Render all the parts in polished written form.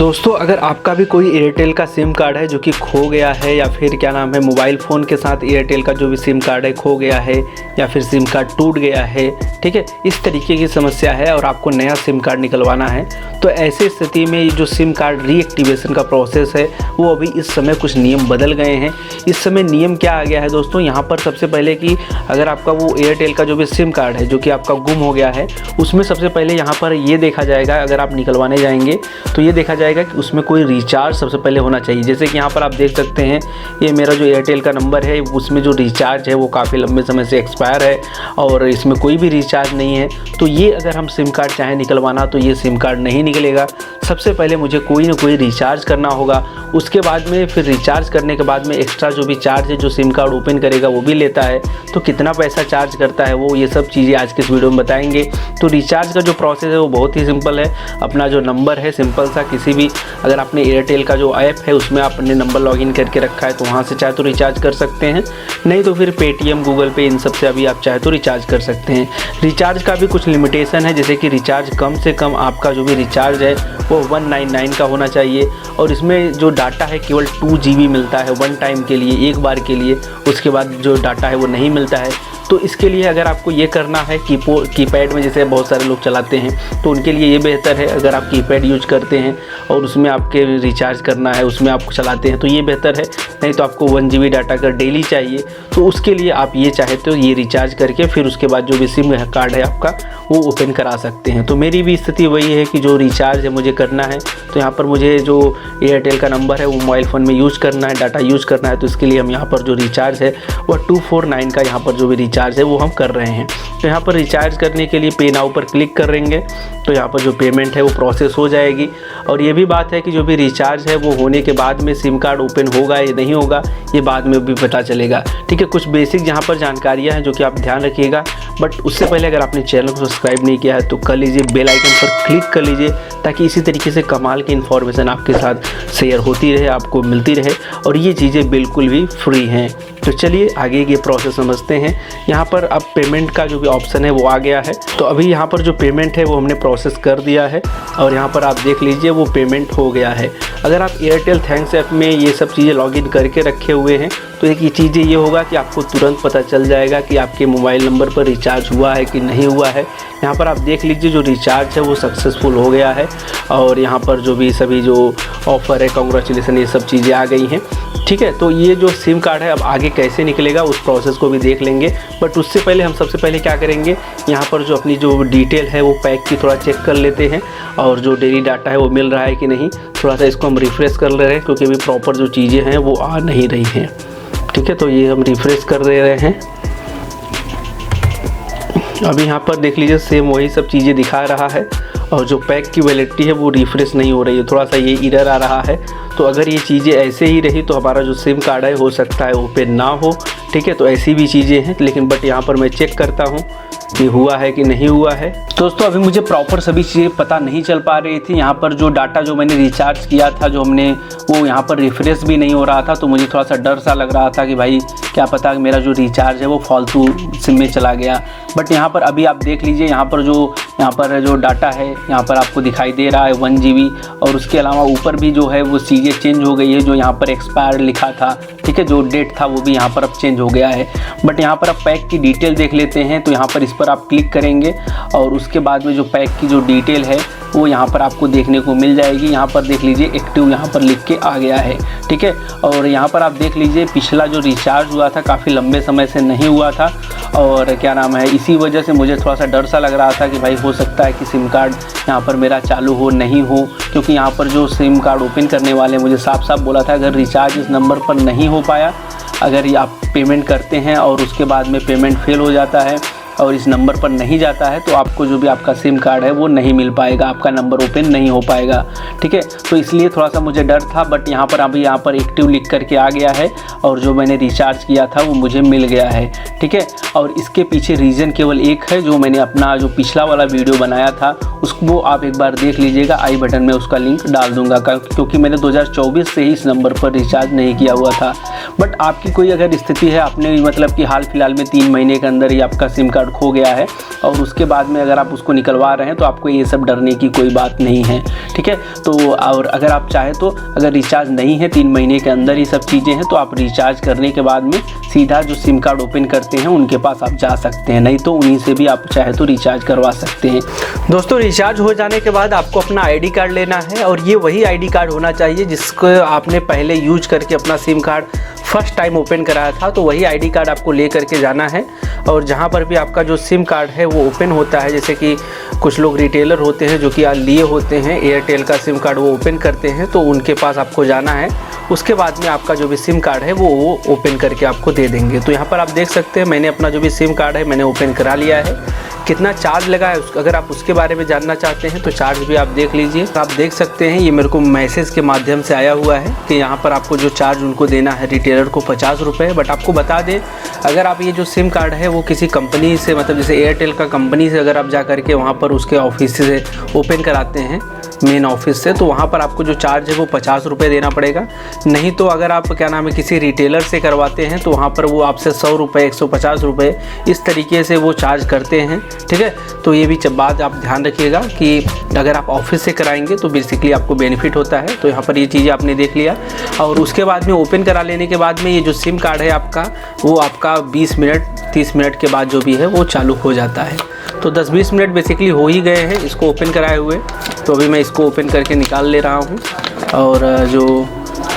दोस्तों अगर आपका भी कोई एयरटेल का सिम कार्ड है जो कि खो गया है या फिर क्या नाम है मोबाइल फ़ोन के साथ एयरटेल का जो भी सिम कार्ड है खो गया है या फिर सिम कार्ड टूट गया है, ठीक है, इस तरीके की समस्या है और आपको नया सिम कार्ड निकलवाना है, तो ऐसी स्थिति में जो सिम कार्ड रीएक्टिवेशन का प्रोसेस है वो अभी इस समय कुछ नियम बदल गए हैं। इस समय नियम क्या आ गया है दोस्तों, यहाँ पर सबसे पहले कि अगर आपका वो एयरटेल का जो भी सिम कार्ड है जो कि आपका गुम हो गया है उसमें सबसे पहले यहाँ पर ये देखा जाएगा, अगर आप निकलवाने जाएंगे तो ये देखा जाएगा कि उसमें कोई रिचार्ज सबसे पहले होना चाहिए। जैसे कि यहाँ पर आप देख सकते हैं ये मेरा जो एयरटेल का नंबर है उसमें जो रिचार्ज है वो काफ़ी लंबे समय से एक्सपायर है और इसमें कोई भी रिचार्ज नहीं है। तो ये अगर हम सिम कार्ड चाहें निकलवाना तो ये सिम कार्ड नहीं निकलेगा। सबसे पहले मुझे कोई ना कोई रिचार्ज करना होगा, उसके बाद में फिर रिचार्ज करने के बाद में एक्स्ट्रा जो भी चार्ज है जो सिम कार्ड ओपन करेगा वो भी लेता है, तो कितना पैसा चार्ज करता है वो, ये सब चीज़ें आज के इस वीडियो में बताएंगे। तो रिचार्ज का जो प्रोसेस है वो बहुत ही सिंपल है। अपना जो नंबर है सिंपल सा किसी भी, अगर आपने एयरटेल का जो ऐप है उसमें आपने नंबर लॉगिन करके रखा है तो वहाँ से चाहे तो रिचार्ज कर सकते हैं, नहीं तो फिर पेटीएम, गूगल पे, इन सब से अभी आप चाहे तो रिचार्ज कर सकते हैं। रिचार्ज का भी कुछ लिमिटेशन है, जैसे कि रिचार्ज कम से कम आपका जो भी रिचार्ज है वो 199 का होना चाहिए और इसमें जो डाटा है केवल 2 GB मिलता है वन टाइम के लिए, एक बार के लिए, उसके बाद जो डाटा है वो नहीं मिलता है। तो इसके लिए अगर आपको ये करना है कीपैड में, जैसे बहुत सारे लोग चलाते हैं तो उनके लिए ये बेहतर है, अगर आप कीपैड यूज करते हैं और उसमें आपके रिचार्ज करना है, उसमें आप चलाते हैं तो ये बेहतर है, नहीं तो आपको 1 GB डाटा का डेली चाहिए, तो उसके लिए आप ये चाहे तो ये रिचार्ज करके फिर उसके बाद जो भी सिम कार्ड है आपका वो ओपन करा सकते हैं। तो मेरी भी स्थिति वही है कि जो रिचार्ज है मुझे करना है, तो यहाँ पर मुझे जो एयरटेल का नंबर है वो मोबाइल फ़ोन में यूज़ करना है, डाटा यूज़ करना है, तो इसके लिए हम यहाँ पर जो रिचार्ज है वो 249 का यहाँ पर जो भी रिचार्ज है वो हम कर रहे हैं। तो यहाँ पर रिचार्ज करने के लिए पे नाउ पर क्लिक करेंगे तो यहाँ पर जो पेमेंट है वो प्रोसेस हो जाएगी। और ये भी बात है कि जो भी रिचार्ज है वो होने के बाद में सिम कार्ड ओपन होगा या नहीं होगा ये बाद में भी पता चलेगा, ठीक है। कुछ बेसिक यहाँ पर जानकारियाँ हैं जो कि आप ध्यान रखिएगा, बट उससे पहले अगर आपने चैनल को सब्सक्राइब नहीं किया है तो कर लीजिए, बेल आइकन पर क्लिक कर लीजिए ताकि इसी तरीके से कमाल की इन्फॉर्मेशन आपके साथ शेयर होती रहे, आपको मिलती रहे, और ये चीज़ें बिल्कुल भी फ्री हैं। तो चलिए आगे ये प्रोसेस समझते हैं। यहाँ पर अब पेमेंट का जो भी ऑप्शन है वो आ गया है, तो अभी यहाँ पर जो पेमेंट है वो हमने प्रोसेस कर दिया है और यहाँ पर आप देख लीजिए वो पेमेंट हो गया है। अगर आप एयरटेल थैंक्स ऐप में ये सब चीज़ें लॉगिन करके रखे हुए हैं तो एक ये चीज़ें ये होगा कि आपको तुरंत पता चल जाएगा कि आपके मोबाइल नंबर पर रिचार्ज हुआ है कि नहीं हुआ है। यहाँ पर आप देख लीजिए जो रिचार्ज है वो सक्सेसफुल हो गया है और यहाँ पर जो भी सभी जो ऑफ़र है, कांग्रेचुलेसन, ये सब चीज़ें आ गई हैं, ठीक है। तो ये जो सिम कार्ड है अब आगे कैसे निकलेगा उस प्रोसेस को भी देख लेंगे, बट उससे पहले हम सबसे पहले क्या करेंगे, यहाँ पर जो अपनी जो डिटेल है वो पैक की थोड़ा चेक कर लेते हैं और जो डेली डाटा है वो मिल रहा है कि नहीं, थोड़ा सा इसको हम रिफ़्रेश कर ले रहे हैं क्योंकि अभी प्रॉपर जो चीज़ें हैं वो आ नहीं रही हैं, ठीक है। तो ये हम रिफ़्रेश कर दे रहे हैं। अभी यहाँ पर देख लीजिए सेम वही सब चीज़ें दिखा रहा है और जो पैक की वैलिडिटी है वो रिफ़्रेश नहीं हो रही है, थोड़ा सा ये एरर आ रहा है। तो अगर ये चीज़ें ऐसे ही रही तो हमारा जो सिम कार्ड है हो सकता है ओपन ना हो, ठीक है। तो ऐसी भी चीज़ें हैं, लेकिन बट यहाँ पर मैं चेक करता हूँ कि हुआ है कि नहीं हुआ है। दोस्तों अभी मुझे प्रॉपर सभी चीज़ें पता नहीं चल पा रही थी। यहाँ पर जो डाटा जो मैंने रिचार्ज किया था जो हमने, वो यहाँ पर रिफ़्रेश भी नहीं हो रहा था, तो मुझे थोड़ा सा डर सा लग रहा था कि भाई क्या पता मेरा जो रिचार्ज है वो फालतू सिम में चला गया। बट यहाँ पर अभी आप देख लीजिए यहाँ पर जो डाटा है यहाँ पर आपको दिखाई दे रहा है 1 GB, और उसके अलावा ऊपर भी जो है वो चीज़ें चेंज हो गई है, जो यहाँ पर एक्सपायर लिखा था, ठीक है, जो डेट था वो भी यहाँ पर अब चेंज हो गया है। बट यहाँ पर आप पैक की डिटेल देख लेते हैं, तो यहाँ पर इस पर आप क्लिक करेंगे और उसके बाद में जो पैक की जो डिटेल है वो यहाँ पर आपको देखने को मिल जाएगी। यहाँ पर देख लीजिए एक्टिव यहाँ पर लिख के आ गया है, ठीक है। और यहाँ पर आप देख लीजिए पिछला जो रिचार्ज हुआ था काफ़ी लंबे समय से नहीं हुआ था और क्या नाम है, इसी वजह से मुझे थोड़ा सा डर सा लग रहा था कि भाई हो सकता है कि सिम कार्ड यहाँ पर मेरा चालू हो नहीं हो, क्योंकि यहाँ पर जो सिम कार्ड ओपन करने वाले मुझे साफ साफ बोला था अगर रिचार्ज इस नंबर पर नहीं हो पाया, अगर ये आप पेमेंट करते हैं और उसके बाद में पेमेंट फेल हो जाता है और इस नंबर पर नहीं जाता है तो आपको जो भी आपका सिम कार्ड है वो नहीं मिल पाएगा, आपका नंबर ओपन नहीं हो पाएगा, ठीक है। तो इसलिए थोड़ा सा मुझे डर था, बट यहाँ पर अभी यहाँ पर एक्टिव लिख करके आ गया है और जो मैंने रिचार्ज किया था वो मुझे मिल गया है, ठीक है। और इसके पीछे रीज़न केवल एक है, जो मैंने अपना जो पिछला वाला वीडियो बनाया था उसको आप एक बार देख लीजिएगा, आई बटन में उसका लिंक डाल दूंगा, क्योंकि मैंने 2024 से ही इस नंबर पर रिचार्ज नहीं किया हुआ था। बट आपकी कोई अगर स्थिति है, आपने मतलब कि हाल फिलहाल में 3 महीने के अंदर ही आपका सिम कार्ड कार्ड खो गया है और उसके बाद में अगर आप उसको निकलवा रहे हैं तो आपको ये सब डरने की कोई बात नहीं है, ठीक है। तो और अगर आप चाहें तो अगर रिचार्ज नहीं है 3 महीने के अंदर ये सब चीज़ें हैं तो आप रिचार्ज करने के बाद में सीधा जो सिम कार्ड ओपन करते हैं उनके पास आप जा सकते हैं, नहीं तो उन्हीं से भी आप चाहे तो रिचार्ज करवा सकते हैं। दोस्तों रिचार्ज हो जाने के बाद आपको अपना आईडी कार्ड लेना है और ये वही आईडी कार्ड होना चाहिए जिसको आपने पहले यूज करके अपना SIM card first time open कराया था, तो वही आईडी कार्ड आपको ले करके जाना है। और जहाँ पर भी आपका जो सिम कार्ड है वो ओपन होता है, जैसे कि कुछ लोग रिटेलर होते हैं जो कि लिए होते हैं एयरटेल का सिम कार्ड, वो ओपन करते हैं तो उनके पास आपको जाना है। उसके बाद में आपका जो भी सिम कार्ड है वो ओपन करके आपको दे देंगे। तो यहाँ पर आप देख सकते हैं मैंने अपना जो भी सिम कार्ड है मैंने ओपन करा लिया है। कितना चार्ज लगा है अगर आप उसके बारे में जानना चाहते हैं तो चार्ज भी आप देख लीजिए। आप देख सकते हैं ये मेरे को मैसेज के माध्यम से आया हुआ है कि यहाँ पर आपको जो चार्ज उनको देना है रिटेलर को 50 रुपये। बट आपको बता दें अगर आप ये जो सिम कार्ड है वो किसी कंपनी से मतलब जैसे एयरटेल का कंपनी से अगर आप जा करके वहाँ पर उसके ऑफिस से ओपन कराते हैं मेन ऑफिस से, तो वहाँ पर आपको जो चार्ज है वो 50 रुपये देना पड़ेगा। नहीं तो अगर आप क्या नाम है किसी रिटेलर से करवाते हैं तो वहाँ पर वो आपसे 100 रुपये 150 रुपये इस तरीके से वो चार्ज करते हैं, ठीक है। तो ये भी बात आप ध्यान रखिएगा कि अगर आप ऑफिस से कराएंगे तो बेसिकली आपको बेनिफिट होता है। तो यहाँ पर ये चीज़ें आपने देख लिया और उसके बाद में ओपन करा लेने के बाद में ये जो सिम कार्ड है आपका वो आपका 20 मिनट 30 मिनट के बाद जो भी है वो चालू हो जाता है। तो 10-20 मिनट बेसिकली हो ही गए हैं इसको ओपन कराए हुए। तो अभी मैं इसको ओपन करके निकाल ले रहा हूँ और जो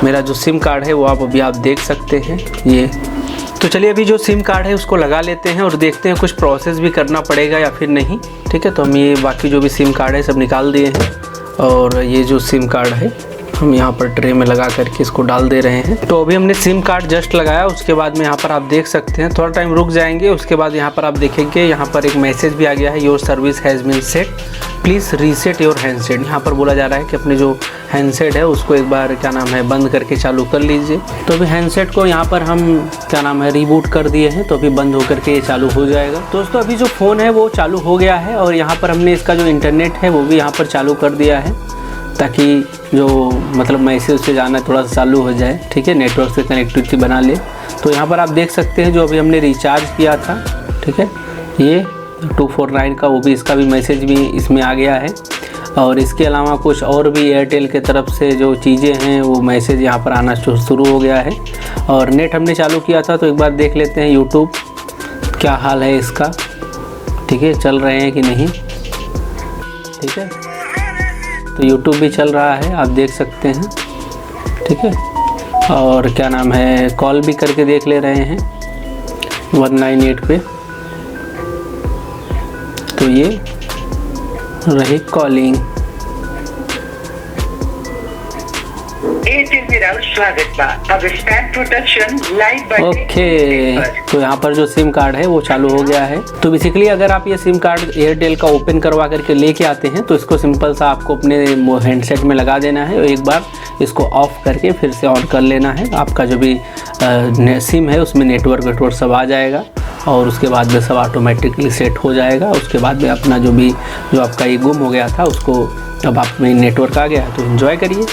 मेरा जो सिम कार्ड है वो आप अभी आप देख सकते हैं ये। तो चलिए अभी जो सिम कार्ड है उसको लगा लेते हैं और देखते हैं कुछ प्रोसेस भी करना पड़ेगा या फिर नहीं, ठीक है। तो हम ये बाकी जो भी सिम कार्ड है सब निकाल दिए हैं और ये जो सिम कार्ड है हम यहाँ पर ट्रे में लगा करके इसको डाल दे रहे हैं। तो अभी हमने सिम कार्ड जस्ट लगाया, उसके बाद में यहाँ पर आप देख सकते हैं थोड़ा टाइम रुक जाएंगे। उसके बाद यहाँ पर आप देखेंगे यहाँ पर एक मैसेज भी आ गया है, your service has been set, please reset your handset. यहाँ पर बोला जा रहा है कि अपने जो हैंडसेट है उसको एक बार क्या नाम है बंद करके चालू कर लीजिए। तो अभी हैंडसेट को यहाँ पर हम क्या नाम है रीबूट कर दिए हैं, तो अभी बंद होकर के ये चालू हो जाएगा। दोस्तों अभी जो फ़ोन है वो चालू हो गया है और यहाँ पर हमने इसका जो इंटरनेट है वो भी यहाँ पर चालू कर दिया है ताकि जो मतलब मैसेज से जाना थोड़ा सा चालू हो जाए, ठीक है, नेटवर्क से कनेक्टिविटी बना ले। तो यहाँ पर आप देख सकते हैं जो अभी हमने रिचार्ज किया था, ठीक है, ये 249 का, वो भी इसका भी मैसेज भी इसमें आ गया है। और इसके अलावा कुछ और भी एयरटेल के तरफ से जो चीज़ें हैं वो मैसेज यहाँ पर आना शुरू हो गया है। और नेट हमने चालू किया था तो एक बार देख लेते हैं यूट्यूब क्या हाल है इसका, ठीक है, चल रहे हैं कि नहीं, ठीक है। तो यूट्यूब भी चल रहा है आप देख सकते हैं, ठीक है। और क्या नाम है कॉल भी करके देख ले रहे हैं 198 पे, तो ये रही कॉलिंग। ओके, तो यहाँ पर जो सिम कार्ड है वो चालू हो गया है। तो बेसिकली अगर आप ये सिम कार्ड एयरटेल का ओपन करवा करके लेके आते हैं तो इसको सिंपल सा आपको अपने हैंडसेट में लगा देना है और एक बार इसको ऑफ करके फिर से ऑन कर लेना है। आपका जो भी सिम है उसमें नेटवर्क सब आ जाएगा और उसके बाद में सब ऑटोमेटिकली सेट हो जाएगा। उसके बाद में अपना जो आपका ये गुम हो गया था उसको अब आप में नेटवर्क आ गया तो एंजॉय करिए।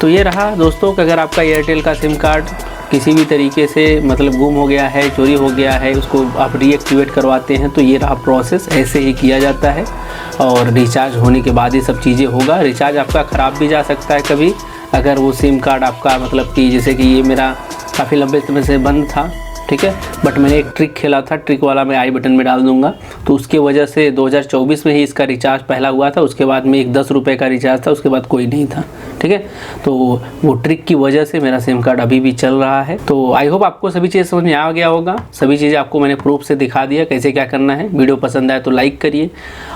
तो ये रहा दोस्तों कि अगर आपका एयरटेल का सिम कार्ड किसी भी तरीके से मतलब गुम हो गया है, चोरी हो गया है, उसको आप रीएक्टिवेट करवाते हैं तो ये रहा प्रोसेस, ऐसे ही किया जाता है। और रिचार्ज होने के बाद ये सब चीज़ें होगा। रिचार्ज आपका ख़राब भी जा सकता है कभी, अगर वो सिम कार्ड आपका मतलब कि जैसे कि ये मेरा काफ़ी लंबे समय से बंद था, ठीक है, बट मैंने एक ट्रिक खेला था, ट्रिक वाला मैं आई बटन में डाल दूंगा। तो उसके वजह से 2024 में ही इसका रिचार्ज पहला हुआ था, उसके बाद में एक 10 रुपये का रिचार्ज था, उसके बाद कोई नहीं था, ठीक है। तो वो ट्रिक की वजह से मेरा सिम कार्ड अभी भी चल रहा है। तो आई होप आपको सभी चीज़ें समझ में आ गया होगा। सभी चीज़ें आपको मैंने प्रूफ से दिखा दिया कैसे क्या करना है। वीडियो पसंद आए तो लाइक करिए,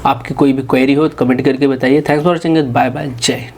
आपकी कोई भी क्वेरी हो तो कमेंट करके बताइए। Thanks for watching, bye bye, जय।